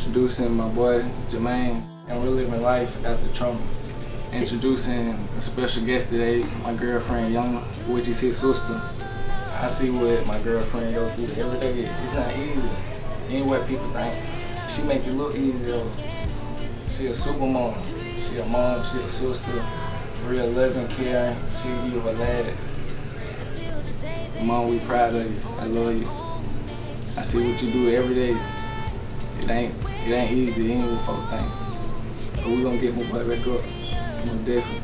Introducing my boy Jermaine and We're Living Life After Trauma. Introducing a special guest today, my girlfriend Ayana, which is his sister. I see what my girlfriend goes through every day. It's not easy. Ain't what people think. She make it look easy though. She a super mom. She a mom, she a sister, real loving, caring. She give her last. Mom, we proud of you. I love you. I see what you do every day. It ain't easy. It ain't what folks think. But we gonna get my boy back up. Most definitely.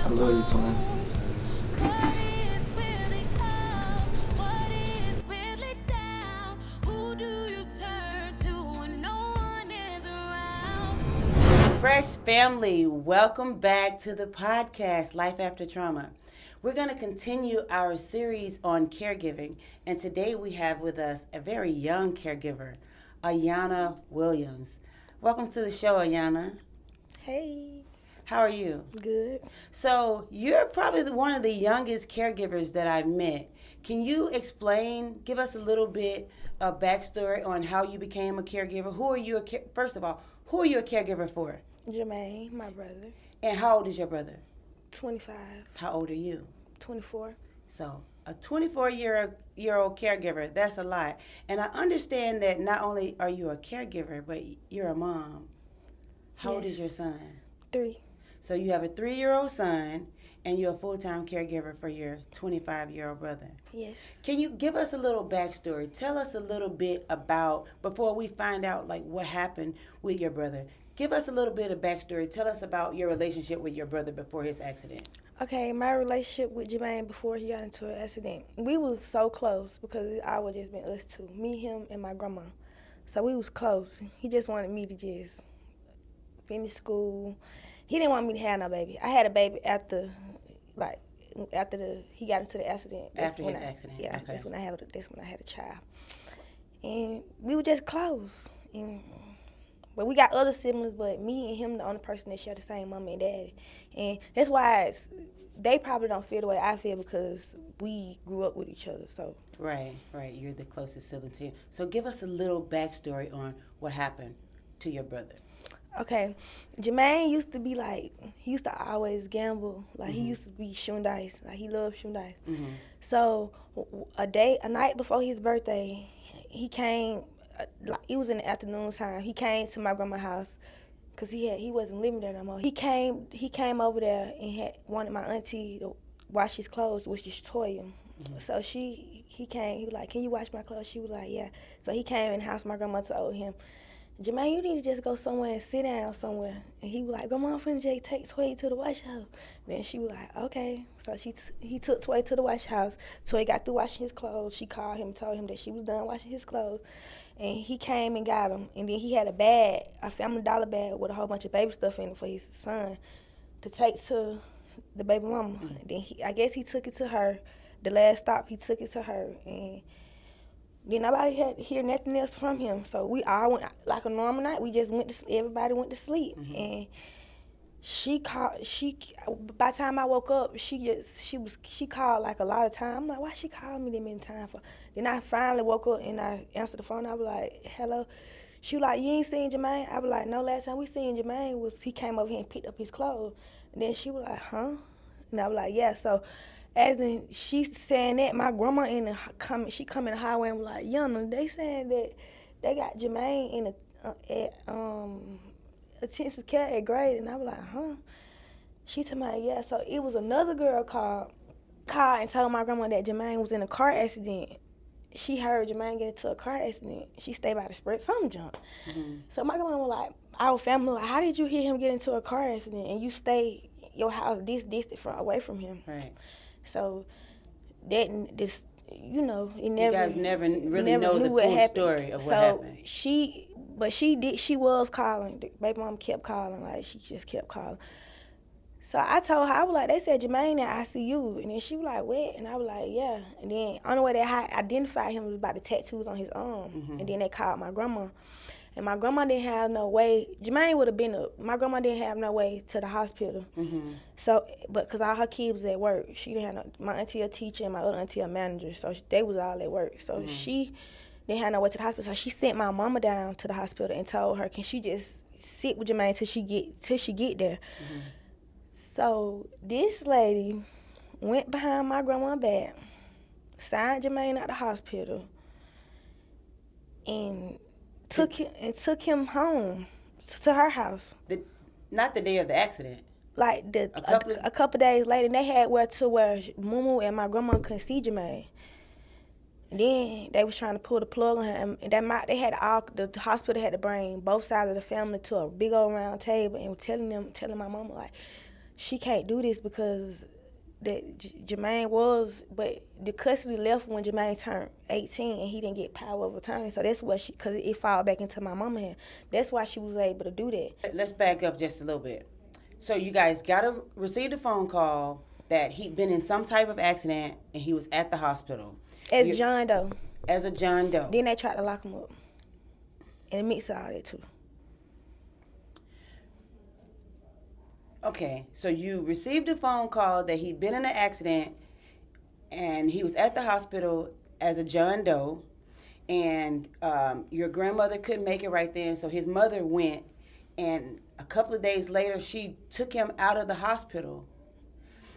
I love you, twin. Fresh family, welcome back to the podcast, Life After Trauma. We're going to continue our series on caregiving, and today we have with us a very young caregiver, Ayana Williams. Welcome to the show, Ayana. Hey. How are you? Good. So you're probably one of the youngest caregivers that I've met. Can you give us a little bit of backstory on how you became a caregiver? First of all, who are you a caregiver for? Jermaine, my brother. And how old is your brother? 25. How old are you? 24. So a 24-year-old caregiver, that's a lot. And I understand that not only are you a caregiver, but you're a mom. How old is your son? 3. So you have a 3-year-old son, and you're a full-time caregiver for your 25-year-old brother. Yes. Can you give us a little backstory? Tell us a little bit about, before we find out like what happened with your brother, give us a little bit of backstory. Tell us about your relationship with your brother before his accident. Okay, my relationship with Jermaine before he got into an accident, we was so close because it always just been us two, me, him, and my grandma. So we was close. He just wanted me to just finish school. He didn't want me to have no baby. I had a baby after he got into the accident. After his accident. Yeah, okay. that's when I had a child. And we were just close. But we got other siblings, but me and him the only person that share the same mama and daddy. And that's why they probably don't feel the way I feel because we grew up with each other. So Right. You're the closest sibling to him. So give us a little backstory on what happened to your brother. Okay, Jermaine used to be he used to always gamble. Like, mm-hmm. He used to be shooting dice. Like, he loved shooting dice. Mm-hmm. So, a night before his birthday, he came, it was in the afternoon time. He came to my grandma's house because he wasn't living there no more. He came over there and wanted my auntie to wash his clothes, which is Toya. Mm-hmm. So he came, he was like, "Can you wash my clothes?" She was like, "Yeah." So he came in the house, my grandma told him, "Jermaine, you need to just go somewhere and sit down somewhere." And he was like, "Grandma, I'm finna just take Toy to the wash house." Then she was like, "Okay." So he took Toy to the wash house. Toy got through washing his clothes. She called him and told him that she was done washing his clothes. And he came and got him. And then he had a bag, a Family Dollar bag with a whole bunch of baby stuff in it for his son to take to the baby mama. Mm-hmm. And then I guess he took it to her. The last stop, he took it to her. And then nobody had hear nothing else from him. So we all went, like a normal night, everybody went to sleep. Mm-hmm. And by the time I woke up, she called like a lot of times. I'm like, why she calling me that many times for? Then I finally woke up and I answered the phone. I was like, "Hello." She was like, "You ain't seen Jermaine?" I was like, "No, last time we seen Jermaine was he came over here and picked up his clothes." And then she was like, "Huh?" And I was like, "Yeah." So as in she's saying that, my grandma she come in the highway and was like, "Yana, they saying that they got Jermaine in intensive care at grade." And I was like, "Huh?" She told me, "Yeah." So it was another girl called and told my grandma that Jermaine was in a car accident. She heard Jermaine get into a car accident. She stayed by the spread some junk. Mm-hmm. So my grandma was like, our family like, "How did you hear him get into a car accident and you stay your house this distant away from him?" Right. So it never. You guys never really know the full story of what happened. She was calling. The baby mom kept calling. Like, she just kept calling. So I told her, I was like, "They said Jermaine at ICU." And then she was like, "What?" And I was like, "Yeah." And then only way they identified him was by the tattoos on his arm. Mm-hmm. And then they called my grandma. And my grandma didn't have no way. Jermaine would have been up. My grandma didn't have no way to the hospital. Mm-hmm. So, but because all her kids was at work, she didn't have my auntie a teacher and my other auntie a manager. So they was all at work. So she They had nowhere to the hospital, so she sent my mama down to the hospital and told her, can she just sit with Jermaine till she get there. Mm-hmm. So this lady went behind my grandma's back, signed Jermaine out the hospital, and took him home to her house. Not the day of the accident. Like a couple days later, and they had where Mumu and my grandma couldn't see Jermaine. And then they was trying to pull the plug on him, and the hospital had to bring both sides of the family to a big old round table and telling my mama, like, she can't do this because that Jermaine but the custody left when Jermaine turned 18 and he didn't get power of attorney. So that's what because it fall back into my mama hand. That's why she was able to do that. Let's back up just a little bit. So you guys received a phone call that he'd been in some type of accident and he was at the hospital. John Doe. As a John Doe. Then they tried to lock him up. And it mixed all that too. Okay, so you received a phone call that he'd been in an accident and he was at the hospital as a John Doe, and your grandmother couldn't make it right then, so his mother went, and a couple of days later she took him out of the hospital.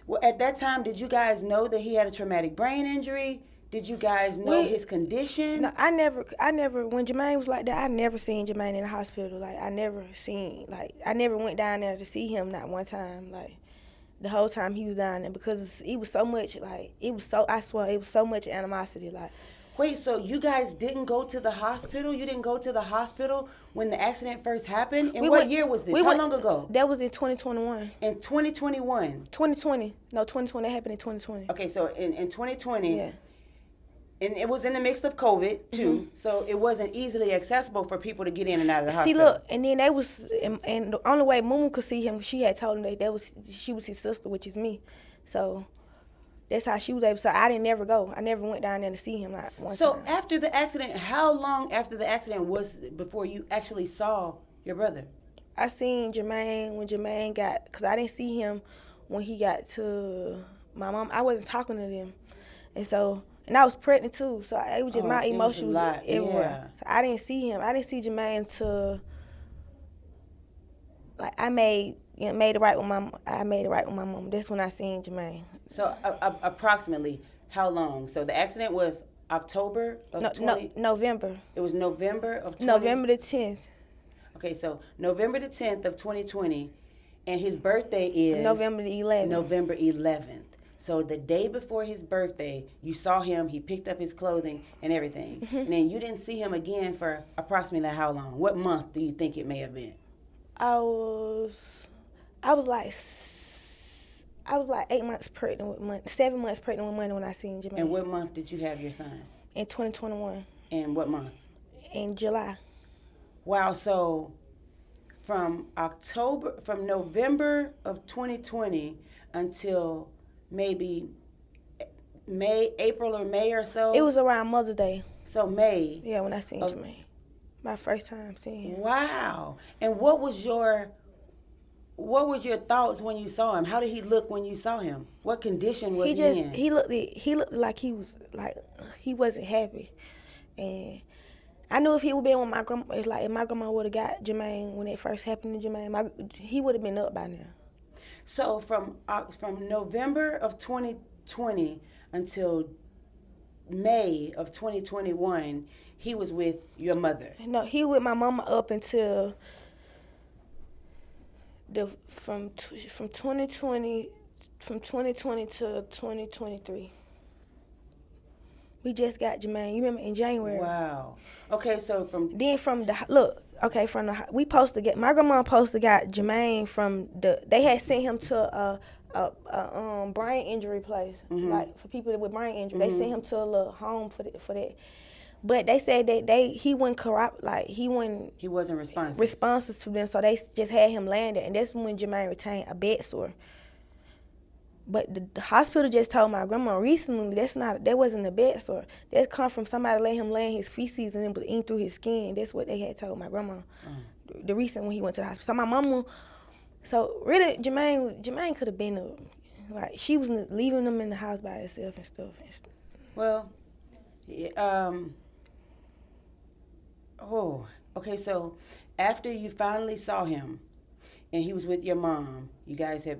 Well, at that time, did you guys know that he had a traumatic brain injury? Did you guys know his condition? No, I never, when Jermaine was like that, I never seen Jermaine in the hospital. Like, I never went down there to see him, not one time. Like, the whole time he was down there, because it was so much, like, I swear, it was so much animosity, like. Wait, so you guys didn't go to the hospital? You didn't go to the hospital when the accident first happened? And what year was this? How long ago? That was in 2021. In 2021? 2020. No, 2020. That happened in 2020. Okay, so in 2020. Yeah. And it was in the midst of COVID, too, mm-hmm. So it wasn't easily accessible for people to get in and out of the hospital. See, look, and then they was, and the only way Mumu could see him, she had told him she was his sister, which is me. So that's how she was able. So I didn't never go. I never went down there to see him, not one time. So after the accident, how long after the accident was it before you actually saw your brother? I seen Jermaine when Jermaine because I didn't see him when he got to my mom. I wasn't talking to them, and I was pregnant too, so it was just my emotions was everywhere. Yeah. So I didn't see him. I didn't see Jermaine until, like, I made it right with my mom. That's when I seen Jermaine. So approximately how long? So the accident was October of 20? November. It was November of 20? November the 10th. Okay, so November the 10th of 2020, and his birthday is? November the 11th. November 11th. So the day before his birthday, you saw him, he picked up his clothing and everything. Mm-hmm. And then you didn't see him again for approximately how long? What month do you think it may have been? I was like 8 months pregnant 7 months pregnant with money when I seen Jermaine. And what month did you have your son? In 2021. And what month? In July. Wow, so from November of 2020 until maybe April or May or so? It was around Mother's Day. So May? Yeah, when I seen Jermaine. My first time seeing him. Wow. And what was your thoughts when you saw him? How did he look when you saw him? What condition was he in? He looked like he wasn't happy. And I knew if he would been with my grandma, if my grandma would have got Jermaine when it first happened to Jermaine, he would have been up by now. So from November of 2020 until May of 2021, he was with your mother. No, he with my mama up until from 2020 to 2023. We just got Jermaine. You remember in January? Wow. Okay, so we supposed to get, my grandma supposed to got Jermaine they had sent him to a brain injury place, mm-hmm. like for people with brain injury. Mm-hmm. They sent him to a little home for that. But they said that he wasn't He wasn't responsive to them, so they just had him landed, and that's when Jermaine retained a bed sore. But the hospital just told my grandma recently that wasn't a bed sore. That come from somebody let him lay in his feces and it was in through his skin. That's what they had told my grandma. The recent when he went to the hospital. So my mama, really Jermaine could have been she was leaving him in the house by herself and stuff. Well, Oh, okay. So after you finally saw him, and he was with your mom, you guys had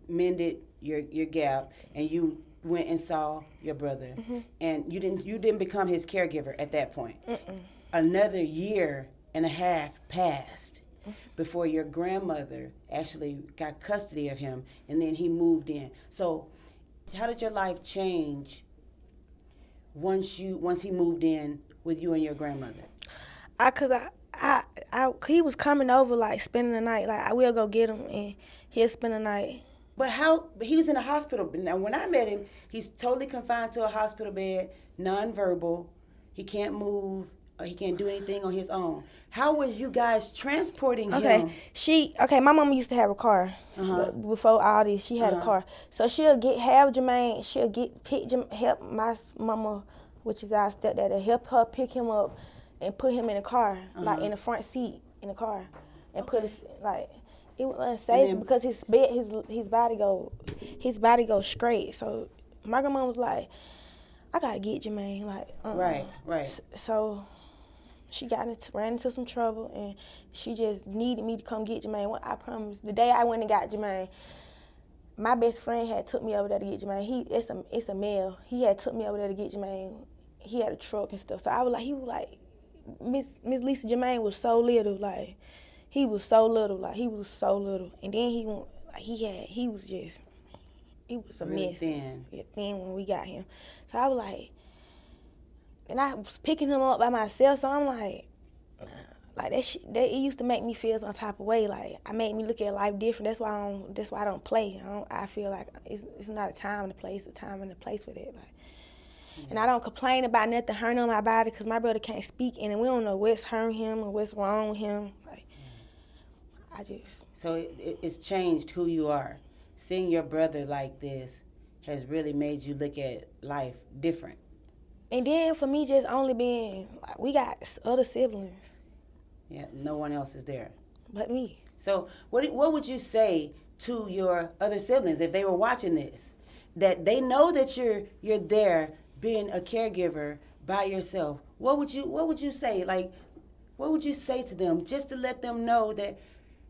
mended your gap, and you went and saw your brother, and you didn't become his caregiver at that point. Another year and a half passed before your grandmother actually got custody of him, and then he moved in. So how did your life change once he moved in with you and your grandmother? He was coming over, like, spending the night. Like, I will go get him, and he'll spend the night. But he was in a hospital. Now, when I met him, he's totally confined to a hospital bed, nonverbal. He can't move. He can't do anything on his own. How were you guys transporting him? My mama used to have a car. But before all this, she had a car. So she'll have Jermaine. Help my mama, which is our stepdad, help her pick him up and put him in a car, like in the front seat in the car, and put his, like, it was unsafe because his body goes straight. So my grandma was like, I gotta get Jermaine, like, Right. So she ran into some trouble, and she just needed me to come get Jermaine. I promise. The day I went and got Jermaine, my best friend had took me over there to get Jermaine. It's a male. He had took me over there to get Jermaine. He had a truck and stuff. So he was like, Miss Lisa, Jermaine was so little, like, he was so little, and then he was a really mess. Thin when we got him. So I was like, and I was picking him up by myself. So I'm like that it used to make me feel some type of way. Like, I made me look at life different. That's why I don't play. I feel like it's not a time and a place. It's a time and a place for that. Like. And I don't complain about nothing hurting on my body because my brother can't speak, and we don't know what's hurting him or what's wrong with him. Like, So it's changed who you are. Seeing your brother like this has really made you look at life different. And then for me, just only being, like, we got other siblings. Yeah, no one else is there but me. So what would you say to your other siblings if they were watching this, that they know that you're there being a caregiver by yourself? What would you say? Like, what would you say to them just to let them know that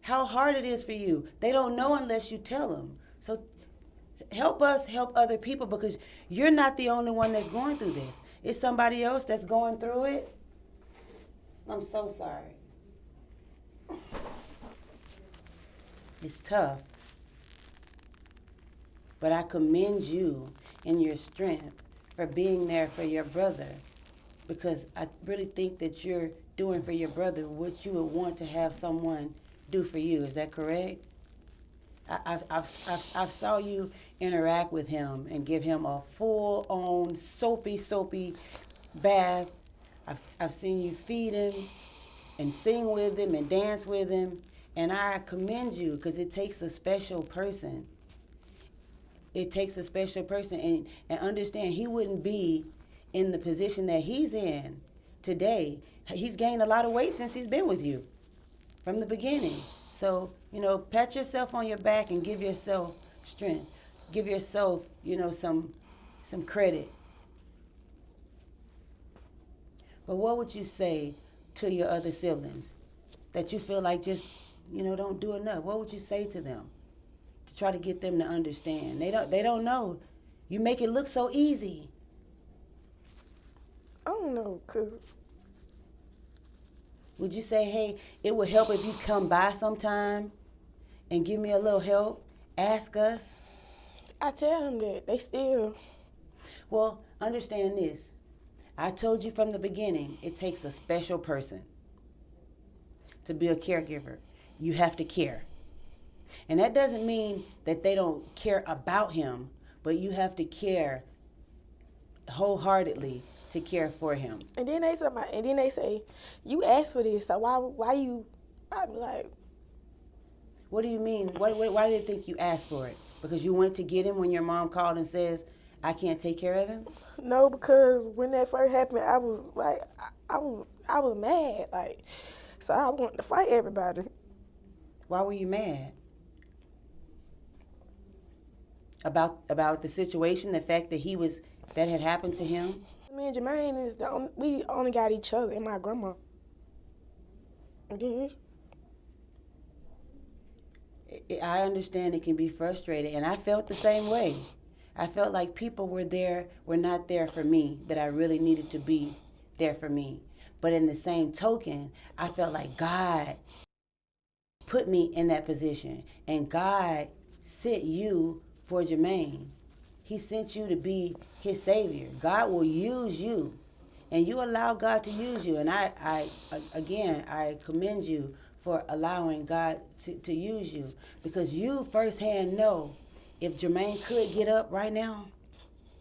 how hard it is for you? They don't know unless you tell them. So help us help other people, because you're not the only one that's going through this. It's somebody else that's going through it. I'm so sorry. It's tough. But I commend you in your strength for being there for your brother, because I really think that you're doing for your brother what you would want to have someone do for you. Is that correct? I've saw you interact with him and give him a full-on soapy bath. I've seen you feed him and sing with him and dance with him, and I commend you, because it takes a special person. It takes a special person, and understand he wouldn't be in the position that he's in today. He's gained a lot of weight since he's been with you from the beginning. So, pat yourself on your back and give yourself strength. Give yourself, some credit. But what would you say to your other siblings that you feel like just, don't do enough? What would you say to them to try to get them to understand? They don't know. You make it look so easy. I don't know, cause would you say, hey, it would help if you come by sometime and give me a little help? Ask us. I tell them that. They still. Well, understand this. I told you from the beginning, it takes a special person to be a caregiver. You have to care. And that doesn't mean that they don't care about him, but you have to care wholeheartedly to care for him. And then they say, you asked for this, so why you? I be like, what do you mean? Why do they think you asked for it? Because you went to get him when your mom called and says, I can't take care of him? No, because when that first happened, I was like, I was mad, like, so I wanted to fight everybody. Why were you mad? About the situation, the fact that that had happened to him? I Man, Jermaine is we only got each other and my grandma. And then I understand it can be frustrating, and I felt the same way. I felt like people were not there for me, that I really needed to be there for me. But in the same token, I felt like God put me in that position, and God sent you for Jermaine. He sent you to be his savior. God will use you, and you allow God to use you. And I commend you for allowing God to use you, because you firsthand know if Jermaine could get up right now,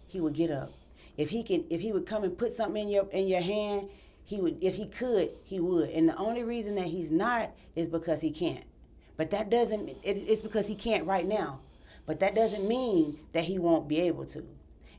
he would get up. If he would come and put something in your hand, he would. If he could, he would. And the only reason that he's not is because he can't. But that doesn't. It's because he can't right now. But that doesn't mean that he won't be able to.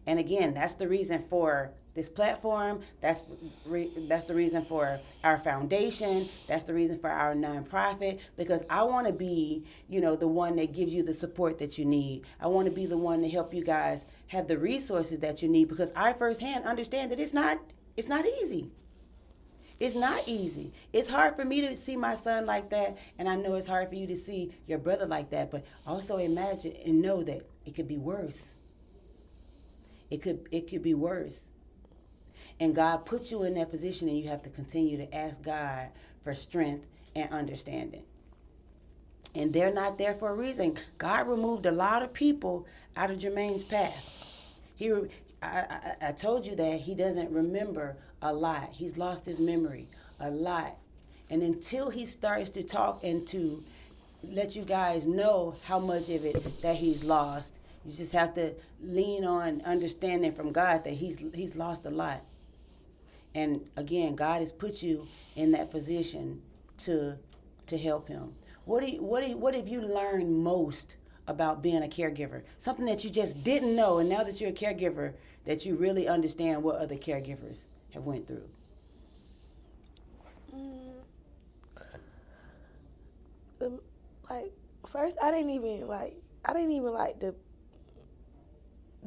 And again, that's the reason for this platform. That's the reason for our foundation. That's the reason for our nonprofit, because I want to be, the one that gives you the support that you need. I want to be the one to help you guys have the resources that you need, because I firsthand understand that it's not easy. It's not easy. It's hard for me to see my son like that, and I know it's hard for you to see your brother like that, but also imagine and know that it could be worse. It could be worse. And God put you in that position, and you have to continue to ask God for strength and understanding. And they're not there for a reason. God removed a lot of people out of Jermaine's path. I told you that he doesn't remember a lot. He's lost his memory a lot. And until he starts to talk and to let you guys know how much of it that he's lost, you just have to lean on understanding from God that he's lost a lot. And again, God has put you in that position to help him. What have you learned most about being a caregiver? Something that you just didn't know, and now that you're a caregiver, that you really understand what other caregivers have went through. First, I didn't even like to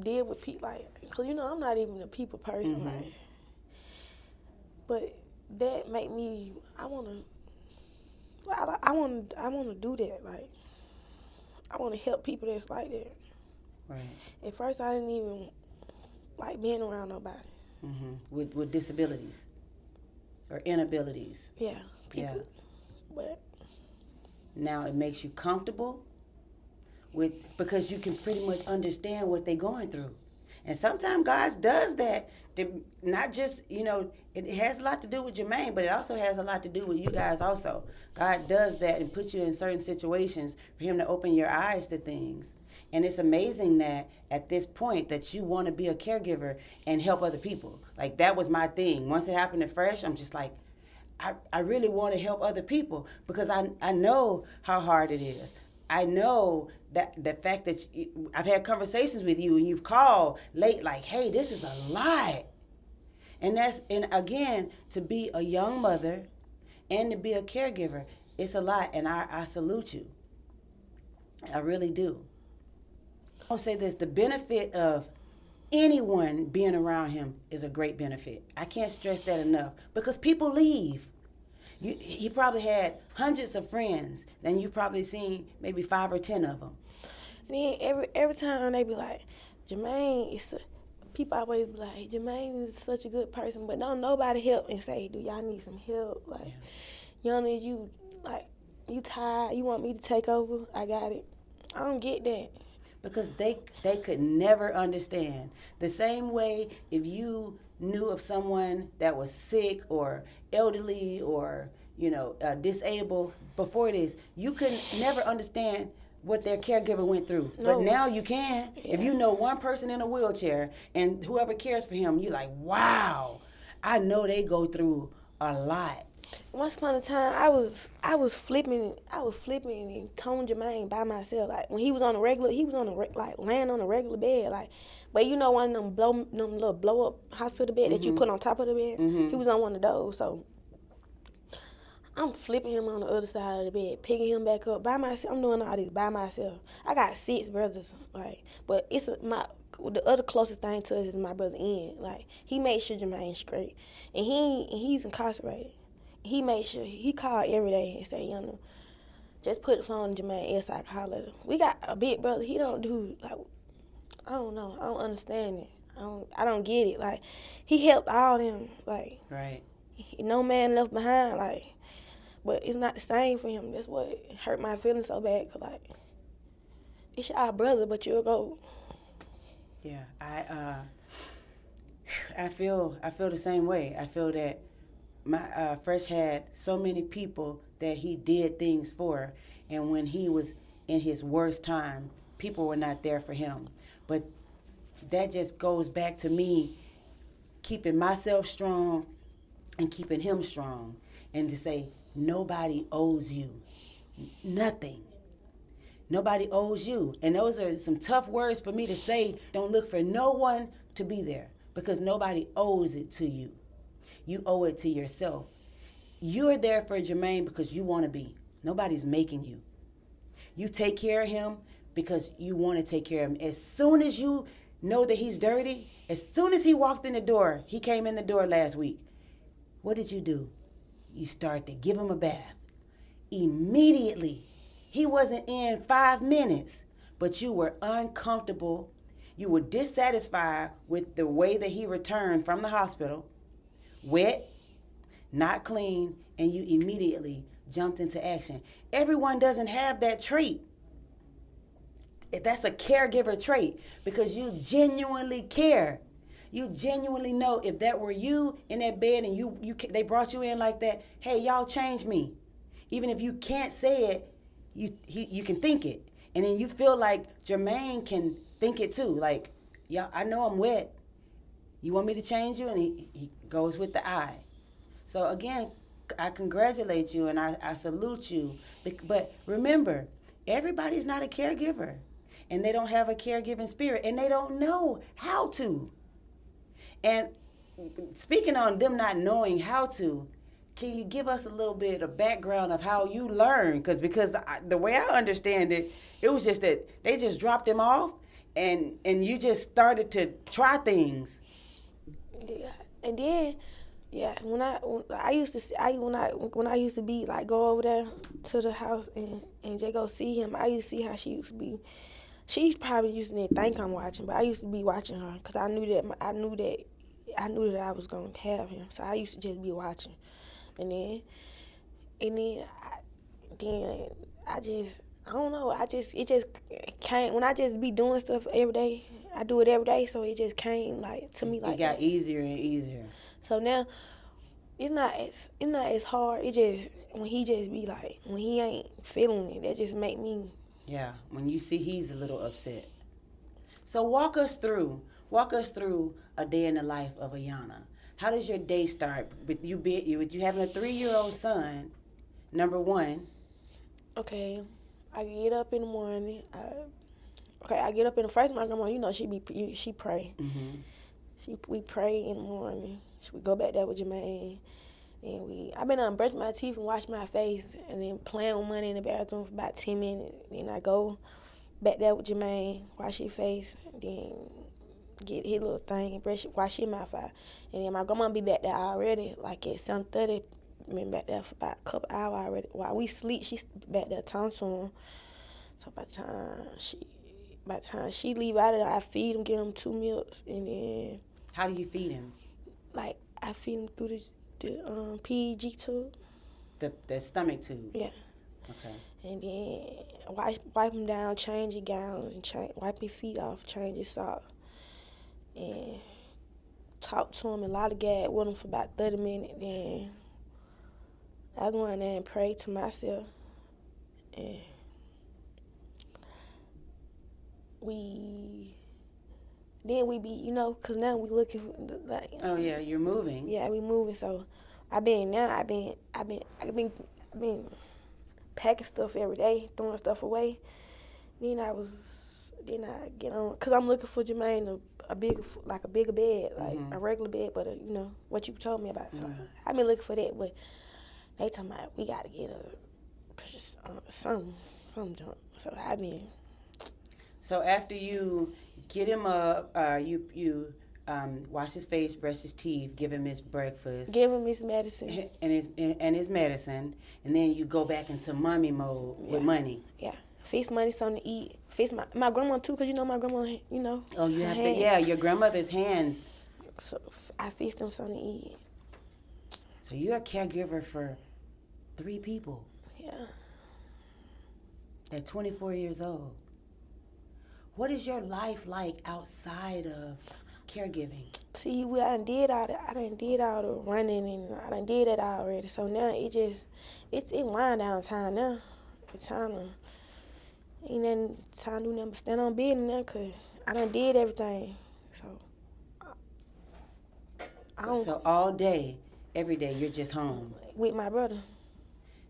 deal with people, cause I'm not even a people person, Mm-hmm. But that make me, I wanna do that, I wanna help people that's like that. Right. At first, I didn't even like being around nobody. Mm-hmm. With disabilities or inabilities. Yeah. People. Yeah. But now it makes you comfortable because you can pretty much understand what they're going through. And sometimes God does that to not just, it has a lot to do with Jermaine, but it also has a lot to do with you guys also. God does that and puts you in certain situations for him to open your eyes to things. And it's amazing that at this point that you want to be a caregiver and help other people. Like, that was my thing. Once it happened at Fresh, I'm just like, I really want to help other people, because I know how hard it is. I know that the fact that I've had conversations with you and you've called late like, hey, this is a lot. And again, to be a young mother and to be a caregiver, it's a lot. And I salute you. I really do. I'll say this, the benefit of anyone being around him is a great benefit. I can't stress that enough, because people leave. He probably had hundreds of friends, then you probably seen maybe 5 or 10 of them. And then every time they be like, Jermaine people always be like, Jermaine is such a good person, but don't nobody help and say, do y'all need some help? You tired, you want me to take over? I got it. I don't get that. Because they could never understand. The same way if you knew of someone that was sick or elderly or disabled before this, you could never understand what their caregiver went through. No. But now you can. Yeah. If you know one person in a wheelchair and whoever cares for him, you're like, wow, I know they go through a lot. Once upon a time, I was flipping and towing Jermaine by myself. Like, when he was on a regular, laying on a regular bed. But one of them little blow up hospital bed that you put on top of the bed. Mm-hmm. He was on one of those. So I'm flipping him on the other side of the bed, picking him back up by myself. I'm doing all this by myself. I got 6 brothers, like, but the other closest thing to us is my brother Ian. Like, he made sure Jermaine's straight, and he's incarcerated. He made sure he called every day and say, just put the phone in Jermaine's ear so I can holler at him. We got a big brother. He don't do, like, I don't know. I don't understand it. I don't get it. Like, he helped all them. Like, Right. No man left behind. Like, but it's not the same for him. That's what hurt my feelings so bad. 'Cause, like, it's our brother, but you'll go. Yeah, I feel the same way. I feel that my Fresh had so many people that he did things for, and when he was in his worst time, people were not there for him. But that just goes back to me keeping myself strong and keeping him strong, and to say nobody owes you nothing. Nobody owes you. And those are some tough words for me to say. Don't look for no one to be there, because nobody owes it to you. You owe it to yourself. You're there for Jermaine because you want to be. Nobody's making you. You take care of him because you want to take care of him. As soon as you know that he's dirty, as soon as he walked in the door, he came in the door last week, what did you do? You start to give him a bath. Immediately. He wasn't in 5 minutes, but you were uncomfortable. You were dissatisfied with the way that he returned from the hospital, wet, not clean, and you immediately jumped into action. Everyone doesn't have that trait. That's a caregiver trait, because you genuinely care. You genuinely know if that were you in that bed and they brought you in like that, hey, y'all change me. Even if you can't say it, you can think it. And then you feel like Jermaine can think it too. Like, yeah, I know I'm wet. You want me to change you? And he goes with the I. So again, I congratulate you and I salute you. But remember, everybody's not a caregiver. And they don't have a caregiving spirit. And they don't know how to. And speaking on them not knowing how to, can you give us a little bit of background of how you learned? Because the way I understand it, it was just that they just dropped him off, and you just started to try things. Yeah, and then, yeah, when I used to be like go over there to the house and just go see him, I used to see how she used to be. She probably used to think I'm watching, but I used to be watching her because I knew that I was gonna have him, so I used to just be watching. And then I don't know. It just came when I just be doing stuff every day. I do it every day, so it just came like to me like it got that. easier and easier. So now it's not as hard. It just when he just be like when he ain't feeling it, that just make me. Yeah, when you see he's a little upset. So walk us through a day in the life of Ayana. How does your day start with you having a 3-year-old son? Number one. Okay, I get up in the morning. I get up in the first. My grandma, she pray. Mm-hmm. We pray in the morning. We go back there with Jermaine, and I've been brush my teeth and wash my face, and then playing with money in the bathroom for about 10 minutes. Then I go back there with Jermaine, wash his face, then get his little thing and wash his mouth out. And then my grandma be back there already, like at 7:30. Been back there for about a couple hours already. While we sleep, she's back there talking to him. So by the time she leave out of there, I feed him, get him 2 meals, and then. How do you feed him? Like I feed him through the PEG tube. The stomach tube. Yeah. Okay. And then wipe him down, change his gowns, and wipe his feet off, change his socks. And talk to him and lollygag with him for about 30 minutes. Then I go in there and pray to myself. And we be, because now we looking like. Oh yeah, you're moving. Yeah, we moving. So I've been packing stuff every day, throwing stuff away. Then I get on, because I'm looking for Jermaine a bigger bed, like a regular bed, but what you told me about. So I've been looking for that, but They talking about we gotta get some junk. So I been. So after you get him up, you wash his face, brush his teeth, give him his breakfast, Give him his medicine. and his medicine, and then you go back into mommy mode with money. Yeah. Feast money, something to eat. Feast my grandma too, cause my grandma, Oh, you have to. hands. Yeah, your grandmother's hands. So I feast them something to eat. So you're a caregiver for 3 people Yeah. at 24 years old. What is your life like outside of caregiving? See, I done did all that. I done did all the running, and I done did that already. So now it's wind down time now. It's time to, ain't nothing time to do nothing but stand on business now, cause I done did everything. So I don't So all day, every day, you're just home. with my brother.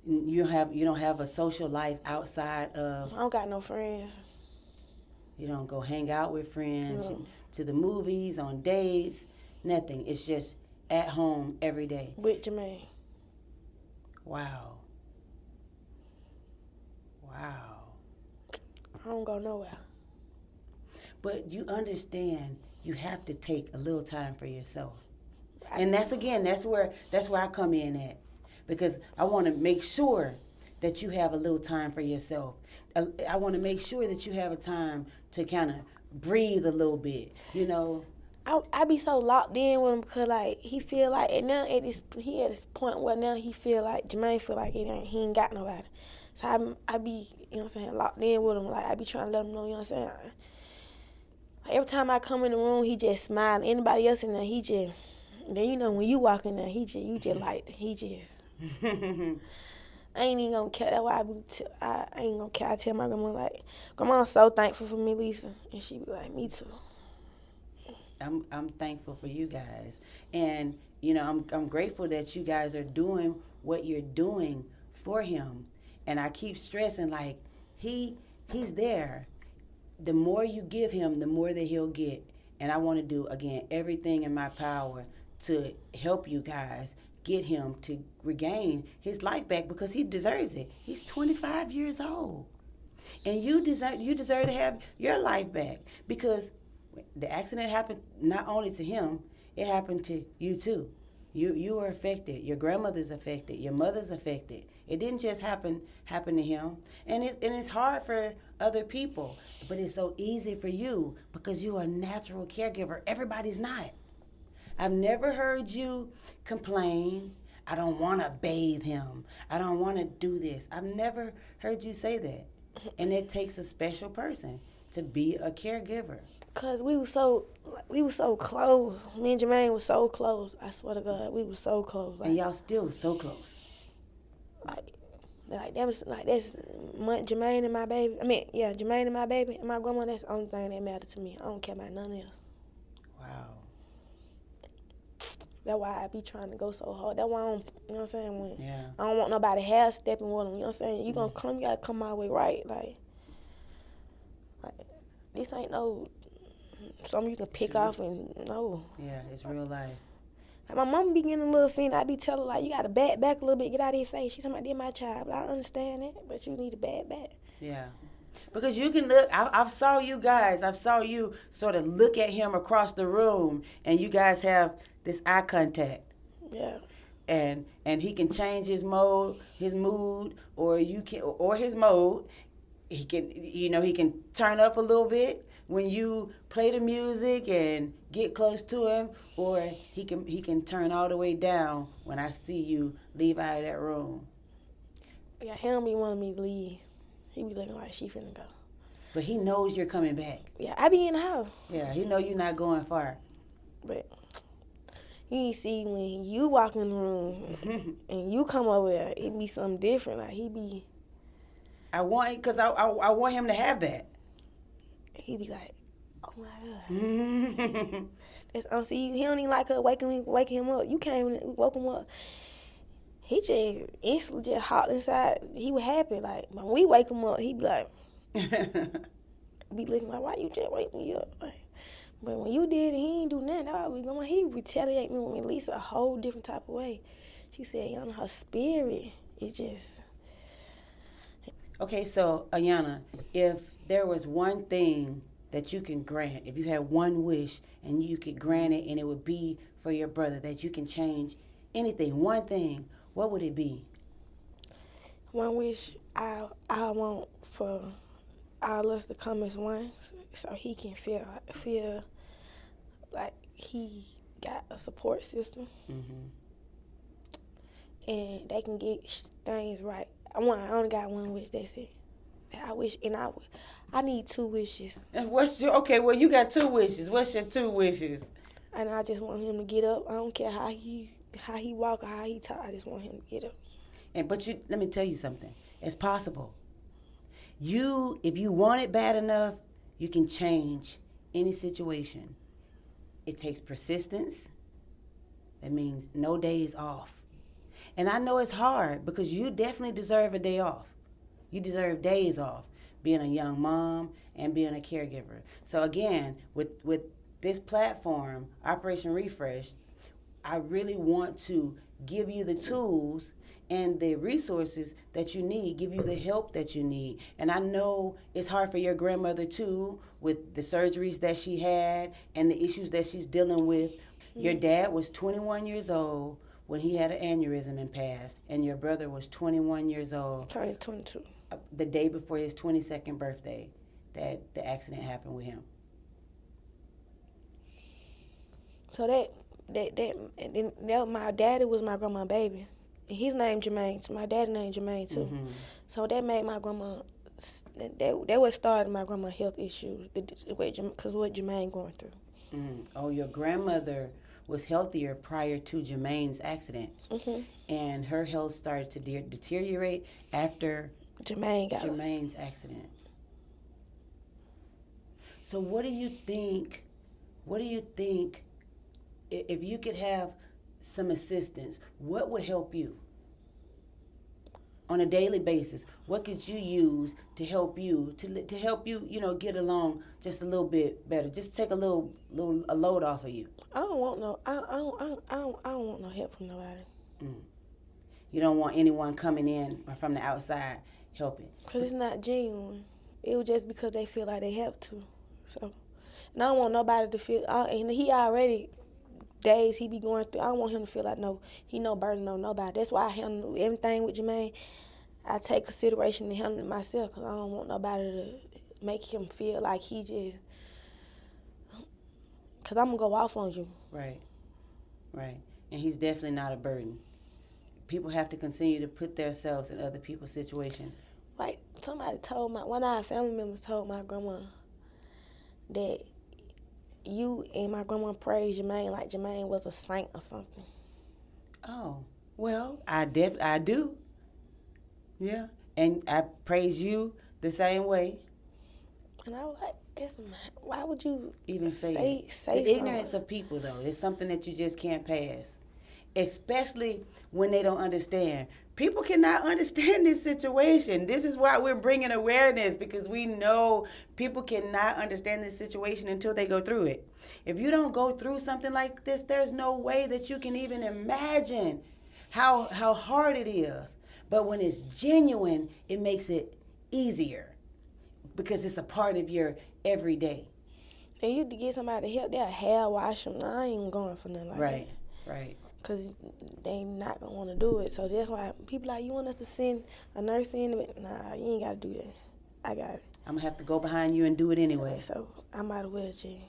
You don't have a social life outside of. I don't got no friends. You don't go hang out with friends, No. to the movies, on dates, nothing. It's just at home every day. With Jermaine. Wow. Wow. I don't go nowhere. But you understand you have to take a little time for yourself. And that's where I come in at. Because I want to make sure that you have a little time for yourself. I want to make sure that you have a time to kind of breathe a little bit, I be so locked in with him because like he feel like, and now he at this point where now he feel like Jermaine feel like he ain't got nobody. So I be, locked in with him. Like I be trying to let him know, Like, every time I come in the room, he just smile. Anybody else in there, he just, then when you walk in there, he just. I ain't even gonna care. That's why I ain't gonna care. I tell my grandma, like, Grandma, I'm so thankful for me, Lisa. And she be like, me too. I'm thankful for you guys. And, I'm grateful that you guys are doing what you're doing for him. And I keep stressing, like, he's there. The more you give him, the more that he'll get. And I want to do, again, everything in my power to help you guys get him to regain his life back because he deserves it. He's 25 years old. And you deserve to have your life back because the accident happened not only to him, it happened to you too. You were affected. Your grandmother's affected. Your mother's affected. It didn't just happen to him. And it's hard for other people, but it's so easy for you because you are a natural caregiver. Everybody's not. I've never heard you complain, I don't want to bathe him. I don't want to do this. I've never heard you say that. And it takes a special person to be a caregiver. Cause we were so close. Me and Jermaine was so close. I swear to God, we were so close. And y'all still so close. Like that's Jermaine and my baby. Jermaine and my baby and my grandma. That's the only thing that matters to me. I don't care about none else. Wow. That's why I be trying to go so hard. That's why I don't, when Yeah. I don't want nobody half stepping with them. You know what I'm saying? You gonna come, you gotta come my way right. Like this ain't no something you can pick off and no. Yeah, it's real life. Like my mama be getting a little fiend. I be telling her, like, you gotta back a little bit, get out of your face. She's talking about, my child. But I understand it, but you need to back. Yeah. Because you can look, I've saw you sort of look at him across the room and you guys have this eye contact. Yeah. And he can change his mood, or his mode. He can turn up a little bit when you play the music and get close to him, or he can turn all the way down when I see you leave out of that room. Yeah, he don't be wanting me to leave. He be looking like she finna go. But he knows you're coming back. Yeah, I be in the house. Yeah, he know you're not going far. But you see, when you walk in the room and you come over there, it be something different. Like he be. I want him to have that. He be like, oh my God. That's see, he don't even like her waking him up. You came and woke him up. He just instantly just hot inside. He was happy. Like when we wake him up, he be like, be looking like, why you just wake me up? Like, but when you did it, he ain't do nothing. He retaliate me with Lisa a whole different type of way. She said, her spirit, it just. Okay, so Ayana, if there was one thing that you can grant, if you had one wish and you could grant it and it would be for your brother, that you can change anything, one thing, what would it be? One wish I want for all us to come as one, so he can feel like he got a support system, and they can get things right. I only got one wish. That's it. I wish, and I need 2 wishes. And what's your, okay, well, you got 2 wishes. What's your 2 wishes? And I just want him to get up. I don't care how he walk or how he talk. I just want him to get up. But let me tell you something. It's possible. If you want it bad enough, you can change any situation. It takes persistence. That means no days off. And I know it's hard because you definitely deserve a day off. You deserve days off, being a young mom and being a caregiver. So again, with this platform, Operation Refresh, I really want to give you the tools and the resources that you need, give you the help that you need. And I know it's hard for your grandmother too, with the surgeries that she had and the issues that she's dealing with. Your dad was 21 years old when he had an aneurysm and passed, and your brother was 21 years old. Turning 22. The day before his 22nd birthday that the accident happened with him. So that my daddy was my grandma's baby. And his name Jermaine. So my daddy named Jermaine too. So that made my grandma. That what started my grandma's health issues. Because what Jermaine going through. Oh, your grandmother was healthier prior to Jermaine's accident, and her health started to deteriorate after Jermaine's accident. So what do you think if you could have some assistance, what would help you on a daily basis? What could you use to help you get along just a little bit better? Just take a load off of you. I don't want no help from nobody. You don't want anyone coming in from the outside helping. Because it's not genuine. It was just because they feel like they have to. So, and I don't want nobody to feel, and he already, days he be going through, I don't want him to feel like he no burden on nobody. That's why I handle everything with Jermaine. I take consideration to handle it myself because I don't want nobody to make him feel like he just, because I'm going to go off on you. Right. And he's definitely not a burden. People have to continue to put themselves in other people's situation. Like somebody told one of our family members told my grandma that you and my grandma praised Jermaine like Jermaine was a saint or something. Oh, well, I do. Yeah, and I praise you the same way. And I was like, why would you even say the something? Ignorance of people, though, is something that you just can't pass, especially when they don't understand. People cannot understand this situation. This is why we're bringing awareness, because we know people cannot understand this situation until they go through it. If you don't go through something like this, there's no way that you can even imagine how hard it is. But when it's genuine, it makes it easier because it's a part of your everyday. And you to get somebody to help, they'll hair wash them. I ain't even going for nothing like that. Right. Because they not going to want to do it. So that's why people like, you want us to send a nurse in? Nah, you ain't got to do that. I got it. I'm going to have to go behind you and do it anyway. So I'm out of wheelchair.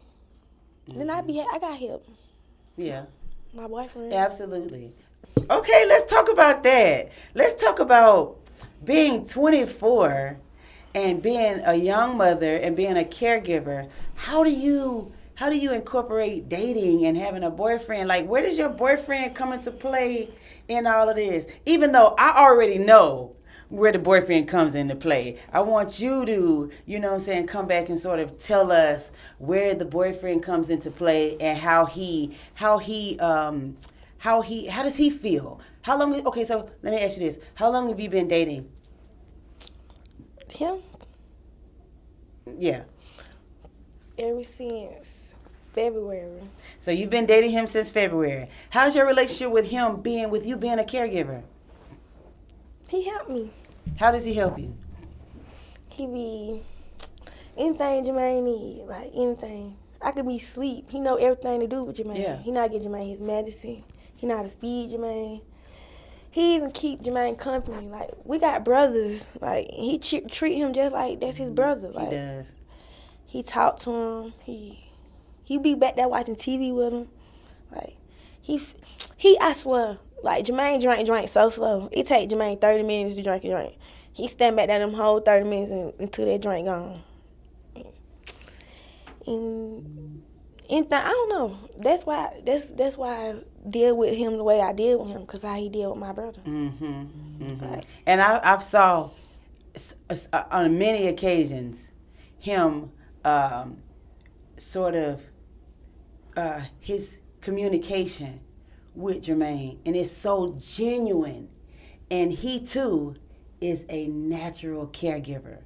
Then I got help. Yeah. My boyfriend. Absolutely. Okay, let's talk about that. Let's talk about being 24 and being a young mother and being a caregiver. How do you incorporate dating and having a boyfriend? Like, where does your boyfriend come into play in all of this? Even though I already know where the boyfriend comes into play, I want you to, come back and sort of tell us where the boyfriend comes into play and how does he feel? Okay, so let me ask you this. How long have you been dating? Him? Yeah. Ever since February. So you've been dating him since February. How's your relationship with him being with you being a caregiver? He helped me. How does he help you? He be anything Jermaine need, like anything. I could be asleep. He know everything to do with Jermaine. Yeah. He know how to get Jermaine his medicine. He know how to feed Jermaine. He even keep Jermaine company. Like, we got brothers. Like, he treat him just like that's his brother. Like, He does. He talk to him. He be back there watching TV with him. Like, he I swear, like, Jermaine drink so slow. It take Jermaine 30 minutes to drink a drink. He stand back there them whole 30 minutes until that drink gone. And anything, I don't know. That's why I deal with him the way I deal with him, because how he deal with my brother. Like, And I've saw on many occasions him sort of his communication with Jermaine, and it's so genuine. And he too is a natural caregiver.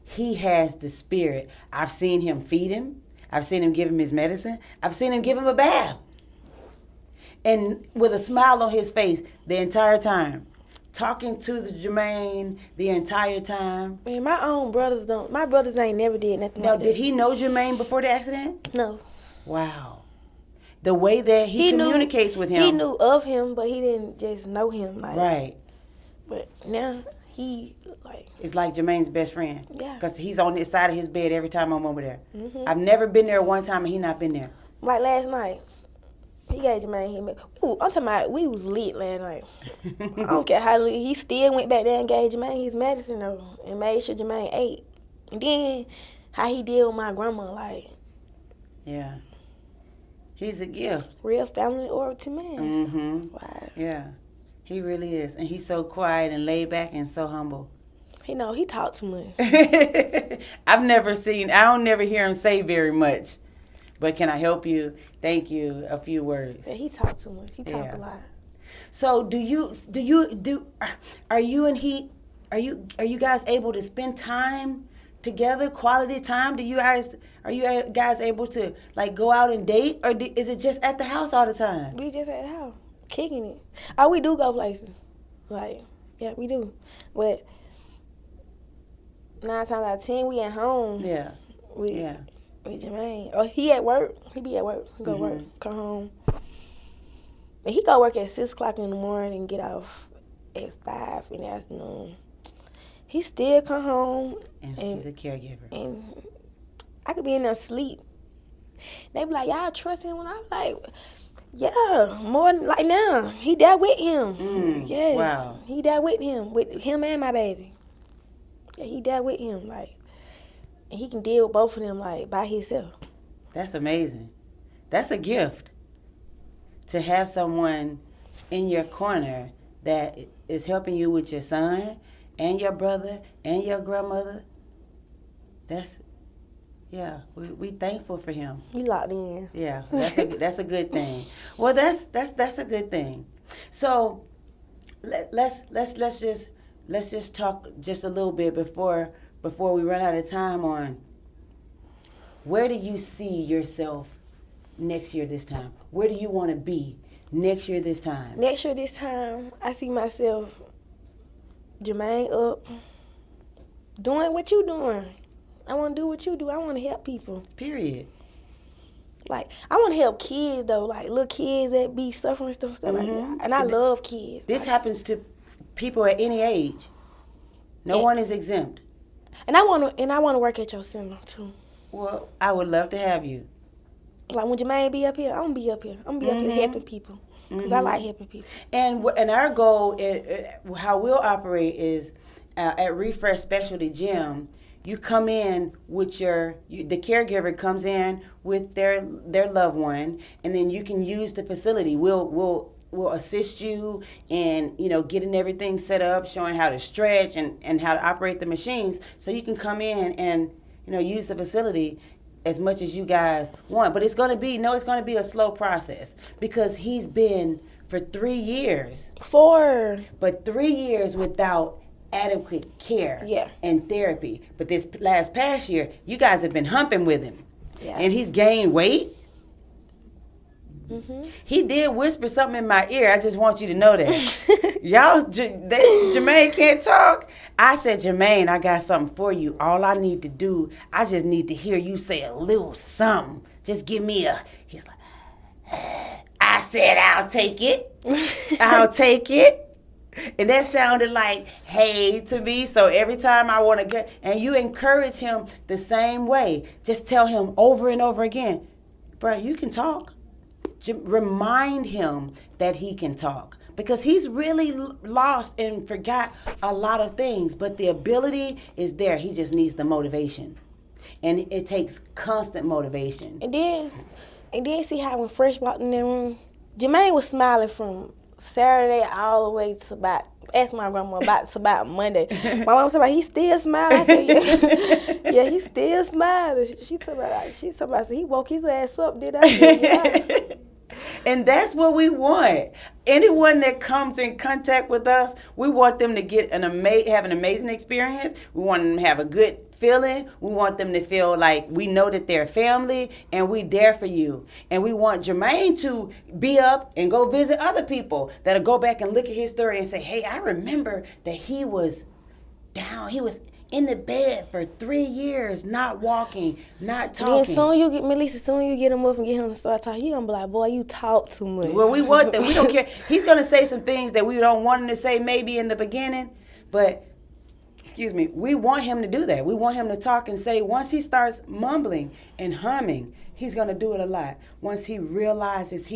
He has the spirit. I've seen him feed him. I've seen him give him his medicine. I've seen him give him a bath. And with a smile on his face the entire time. Talking to the Jermaine the entire time. Man, my brothers ain't never did nothing Now, like that. did he know Jermaine before the accident? No. Wow. The way that he communicates with him. He knew of him, but he didn't just know him. Like, Right. But now, he, like... It's like Jermaine's best friend. Yeah. Because he's on the side of his bed every time I'm over there. Mm-hmm. I've never been there one time and he not been there. Like last night, he gave Jermaine his medicine. I'm talking about, we was lit last night. I don't care how lit. He still went back there and gave Jermaine his medicine, though, and made sure Jermaine ate. And then, how he deal with my grandma, like... Yeah. He's a gift. Real family-oriented man. Mm-hmm. Wow. Yeah. He really is. And he's so quiet and laid back and so humble. He talk too much. I don't never hear him say very much. But can I help you? Thank you. A few words. Yeah, he talk too much. He talk Yeah. a lot. So are you guys able to spend time together, quality time? Are you guys able to like go out and date, or is it just at the house all the time? We just at the house, kicking it. Oh, we do go places. Like, yeah, we do. But 9 times out of 10, we at home. Yeah. With Jermaine. Oh, he at work. He be at work. He go work, come home. And he go work at 6 o'clock in the morning and get off at 5 in the afternoon. He still come home. And he's a caregiver. And I could be in there asleep. They be like, y'all trust him? And I'm like, yeah, more than like now. He there with him. Yes. Wow. He there with him and my baby. Yeah, he there with him, like, and he can deal with both of them, like, by himself. That's amazing. That's a gift to have someone in your corner that is helping you with your son and your brother and your grandmother. We thankful for him. We locked in. Yeah, that's a good thing. Well, that's a good thing. So let's just talk just a little bit before we run out of time on where do you see yourself next year this time? Where do you want to be next year this time? Next year this time, I see myself, Jermaine, up, doing what you doing. I want to do what you do. I want to help people. Period. Like, I want to help kids, though, like little kids that be suffering stuff like that. And I love kids. This happens to people at any age. No one is exempt. And I want to work at your center too. Well, I would love to have you. Like when Jermaine be up here, I'm gonna be up here. I'm gonna be up here helping people because I like helping people. And our goal, how we'll operate is at Refresh Specialty Gym. You come in with the caregiver comes in with their loved one, and then you can use the facility. We'll assist you in, getting everything set up, showing how to stretch and how to operate the machines, so you can come in and, use the facility as much as you guys want. But it's going to be a slow process because he's been for 3 years. 4. But 3 years without adequate care and therapy. But this past year, you guys have been humping with him. Yeah. And he's gained weight. He did whisper something in my ear. I just want you to know that. Y'all, Jermaine can't talk. I said, Jermaine, I got something for you. All I need to do, I just need to hear you say a little something. Just give me a, he's like, I said, I'll take it. I'll take it. And that sounded like, hey, to me. So every time I want to get, and you encourage him the same way. Just tell him over and over again, bro, you can talk. Remind him that he can talk. Because he's really lost and forgot a lot of things. But the ability is there. He just needs the motivation. And it takes constant motivation. And then see how when Fresh walked in the room, Jermaine was smiling from Saturday all the way to about, ask my grandma about Monday. My mom said, he still smiling. I said, yeah, he still smiling. She told me, he woke his ass up, did I? Said, yeah. And that's what we want. Anyone that comes in contact with us, we want them to get have an amazing experience. We want them to have a good feeling. We want them to feel like we know that they're family and we there for you. And we want Jermaine to be up and go visit other people that'll go back and look at his story and say, hey, I remember that he was down. He was in the bed for 3 years, not walking, not talking. Then soon you get him up and get him to start talking, he gonna be like, boy, you talk too much. Well, we want that. We don't care. He's gonna say some things that we don't want him to say maybe in the beginning, but we want him to do that. We want him to talk and say, once he starts mumbling and humming, he's gonna do it a lot. Once he realizes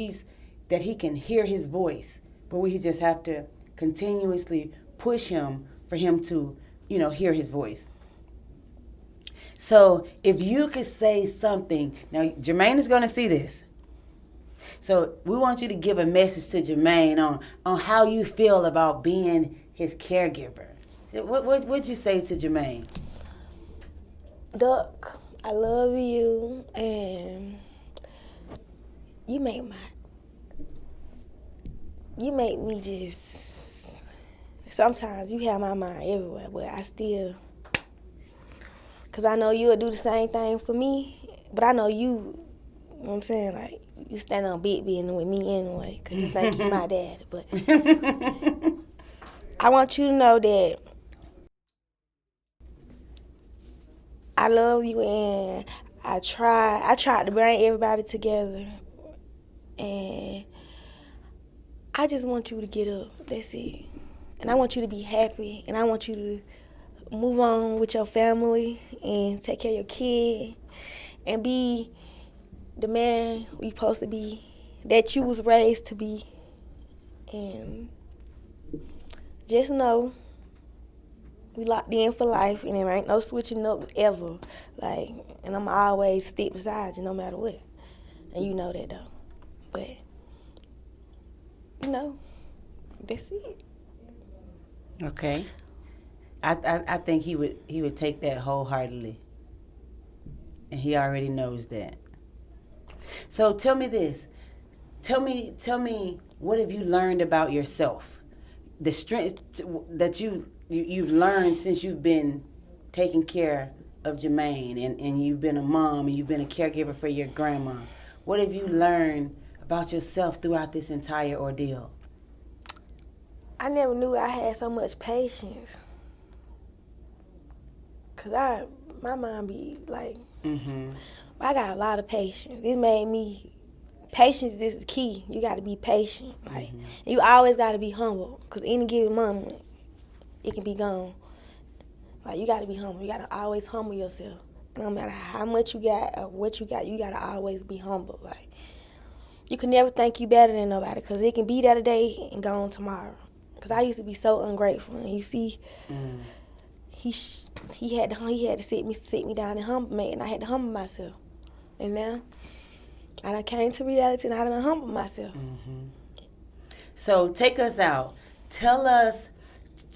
that he can hear his voice, but we just have to continuously push him for him to hear his voice. So if you could say something, now Jermaine is going to see this. So we want you to give a message to Jermaine on how you feel about being his caregiver. What'd you say to Jermaine? Duck, I love you, and you make me just, sometimes you have my mind everywhere, but I still, because I know you'll do the same thing for me, but I know you know what I'm saying, like, you stand on big business with me anyway, because you think you're my dad, but I want you to know that I love you, and I tried to bring everybody together, and I just want you to get up, that's it. And I want you to be happy, and I want you to move on with your family and take care of your kid and be the man you're supposed to be, that you was raised to be. And just know we locked in for life, and there ain't no switching up ever. Like, and I'm always stick beside you no matter what. And you know that though. But that's it. Okay. I think he would take that wholeheartedly. And he already knows that. So tell me this. Tell me what have you learned about yourself? The strength that you've learned since you've been taking care of Jermaine and you've been a mom and you've been a caregiver for your grandma. What have you learned about yourself throughout this entire ordeal? I never knew I had so much patience. Cause my mom be like, I got a lot of patience. This made me, patience is the key. You gotta be patient. Like, and you always gotta be humble. Cause any given moment, it can be gone. Like, you gotta be humble. You gotta always humble yourself. No matter how much you got or what you gotta always be humble. Like, you can never think you better than nobody. Cause it can be that today and gone tomorrow. Cause I used to be so ungrateful, and you see, he had to sit me down and humble me, and I had to humble myself. And now, I done came to reality, and I done humbled myself. So take us out. Tell us,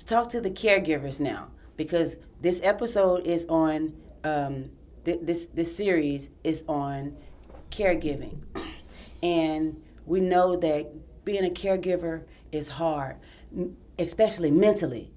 talk to the caregivers now, because this episode is on, this series is on caregiving, and we know that being a caregiver is hard, especially mentally.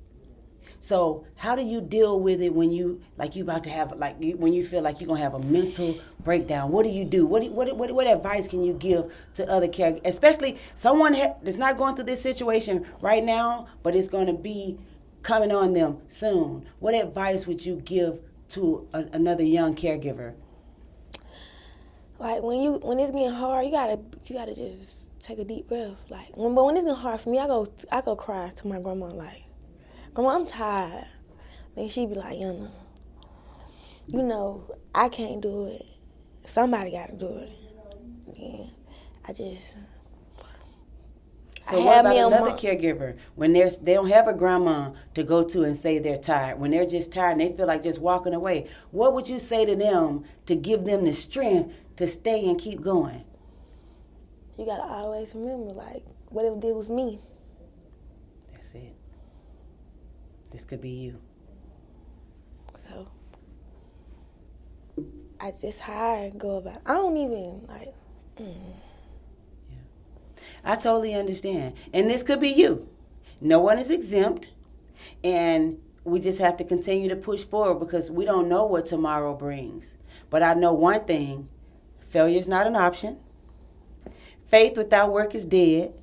So how do you deal with it when you about to have when you feel like you're gonna have a mental breakdown? What do you do? What advice can you give to other caregivers, especially someone that's not going through this situation right now, but it's gonna be coming on them soon? What advice would you give to another young caregiver? Like when it's getting hard, you gotta just take a deep breath. Like when it's getting hard for me, I go cry to my grandma. Like, Grandma, I'm tired. Then she be like, Yana, you know, I can't do it. Somebody gotta do it. Yeah, So what about another caregiver when they don't have a grandma to go to and say they're tired? When they're just tired and they feel like just walking away, what would you say to them to give them the strength to stay and keep going? You gotta always remember, like, whatever did was me. That's it. This could be you. So that's how I go about it. I don't even like. I totally understand. And this could be you. No one is exempt. And we just have to continue to push forward because we don't know what tomorrow brings. But I know one thing. Failure is not an option. Faith without work is dead.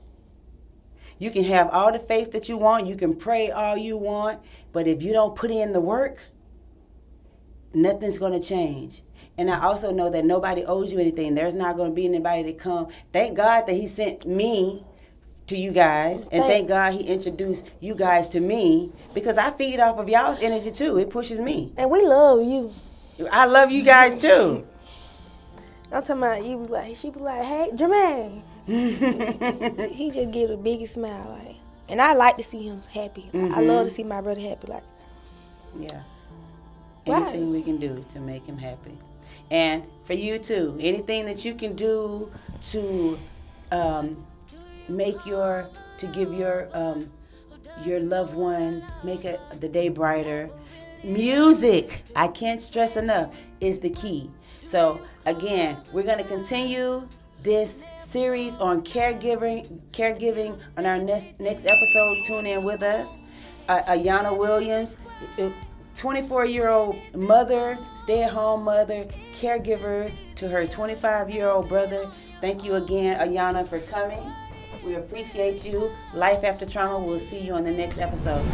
You can have all the faith that you want. You can pray all you want. But if you don't put in the work, nothing's going to change. And I also know that nobody owes you anything. There's not going to be anybody to come. Thank God that he sent me to you guys. And thank God he introduced you guys to me because I feed off of y'all's energy too. It pushes me. And we love you. I love you guys too. I'm talking about she be like, hey, Jermaine. He just give the biggest smile. Like, and I like to see him happy. Like, I love to see my brother happy. Like, yeah. Anything we can do to make him happy. And for you too, anything that you can do to give your loved one, make the day brighter. Music, I can't stress enough, is the key. So again, we're going to continue this series on caregiving on our next episode. Tune in with us. Ayana Williams, 24-year-old mother, stay-at-home mother, caregiver to her 25-year-old brother. Thank you again, Ayana, for coming. We appreciate you. Life After Trauma. We'll see you on the next episode.